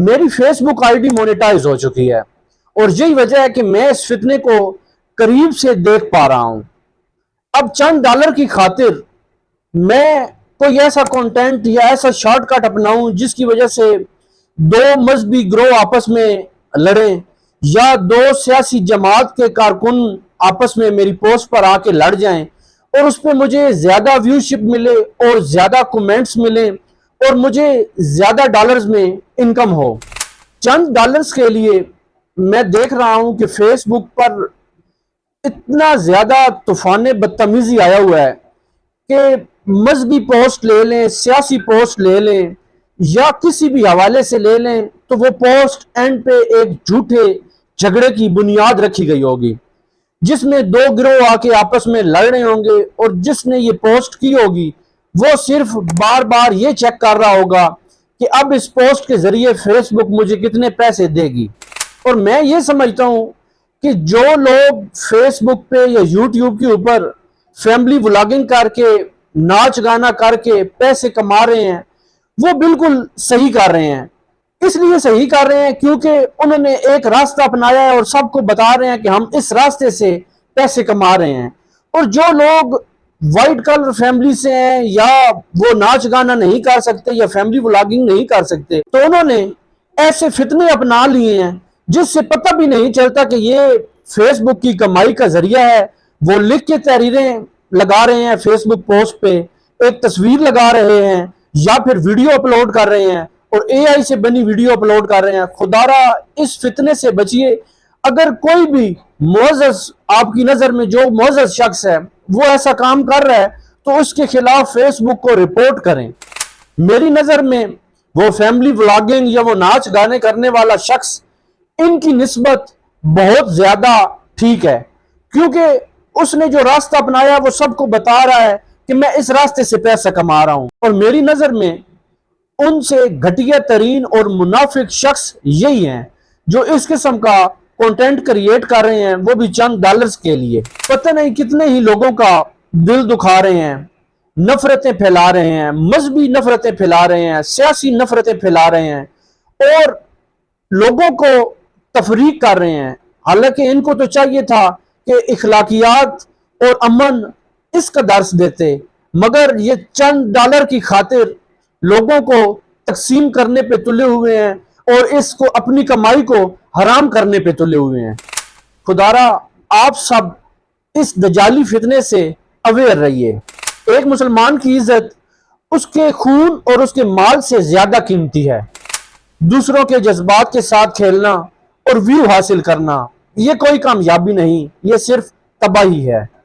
میری Facebook I D monetize ہو چکی ہے اور یہی وجہ ہے کہ میں اس فتنے کو قریب سے دیکھ پا رہا ہوں۔ اب چند ڈالر کی خاطر میں کوئی ایسا کنٹینٹ یا ایسا شارٹ کٹ اپناؤں جس کی وجہ سے دو مذہبی گروہ آپس میں لڑیں یا دو سیاسی جماعت کے کارکن آپس میں میری پوسٹ پر آ کے لڑ جائیں اور اس پہ مجھے زیادہ ویو شپ ملے اور زیادہ کومنٹس ملیں اور مجھے زیادہ ڈالرز میں انکم ہو۔ چند ڈالرز کے لیے میں دیکھ رہا ہوں کہ فیس بک پر اتنا زیادہ طوفان بدتمیزی آیا ہوا ہے کہ مذہبی پوسٹ لے لیں، سیاسی پوسٹ لے لیں یا کسی بھی حوالے سے لے لیں تو وہ پوسٹ اینڈ پہ ایک جھوٹے جھگڑے کی بنیاد رکھی گئی ہوگی، جس میں دو گروہ آ کے آپس میں لڑ رہے ہوں گے اور جس نے یہ پوسٹ کی ہوگی وہ صرف بار بار یہ چیک کر رہا ہوگا کہ اب اس پوسٹ کے ذریعے فیس بک مجھے کتنے پیسے دے گی۔ اور میں یہ سمجھتا ہوں کہ جو لوگ فیس بک پہ یا یوٹیوب کے اوپر فیملی ولاگنگ کر کے ناچ گانا کر کے پیسے کما رہے ہیں وہ بالکل صحیح کر رہے ہیں۔ اس لیے صحیح کر رہے ہیں کیونکہ انہوں نے ایک راستہ اپنایا ہے اور سب کو بتا رہے ہیں کہ ہم اس راستے سے پیسے کما رہے ہیں۔ اور جو لوگ وائٹ کلر فیملی سے ہیں یا وہ ناچ گانا نہیں کر سکتے یا فیملی ولاگنگ نہیں کر سکتے تو انہوں نے ایسے فتنے اپنا لیے ہیں جس سے پتہ بھی نہیں چلتا کہ یہ فیس بک کی کمائی کا ذریعہ ہے۔ وہ لکھ کے تحریریں لگا رہے ہیں فیس بک پوسٹ پہ، ایک تصویر لگا رہے ہیں یا پھر ویڈیو اپلوڈ کر رہے ہیں اور اے آئی سے بنی ویڈیو اپلوڈ کر رہے ہیں۔ خدا را اس فتنے سے بچیے۔ اگر کوئی بھی معزز آپ کی نظر میں جو معزز شخص ہے وہ ایسا کام کر رہا ہے تو اس کے خلاف فیس بک کو رپورٹ کریں۔ میری نظر میں وہ فیملی ولاگنگ یا وہ ناچ گانے کرنے والا شخص ان کی نسبت بہت زیادہ ٹھیک ہے، کیونکہ اس نے جو راستہ اپنایا وہ سب کو بتا رہا ہے کہ میں اس راستے سے پیسہ کما رہا ہوں۔ اور میری نظر میں ان سے گھٹیا ترین اور منافق شخص یہی ہیں جو اس قسم کا کنٹینٹ کریٹ کر رہے ہیں، وہ بھی چند ڈالرز کے لیے۔ پتہ نہیں کتنے ہی لوگوں کا دل دکھا رہے ہیں، نفرتیں پھیلا رہے ہیں، مذہبی نفرتیں پھیلا رہے ہیں، سیاسی نفرتیں پھیلا رہے ہیں اور لوگوں کو تفریق کر رہے ہیں۔ حالانکہ ان کو تو چاہیے تھا کہ اخلاقیات اور امن اس کا درس دیتے، مگر یہ چند ڈالر کی خاطر لوگوں کو تقسیم کرنے پہ تلے ہوئے ہیں اور اس کو اپنی کمائی کو حرام کرنے پہ تلے ہوئے ہیں۔ خدا را آپ سب اس دجالی فتنے سے اویئر رہیے۔ ایک مسلمان کی عزت اس کے خون اور اس کے مال سے زیادہ قیمتی ہے۔ دوسروں کے جذبات کے ساتھ کھیلنا اور ویو حاصل کرنا یہ کوئی کامیابی نہیں، یہ صرف تباہی ہے۔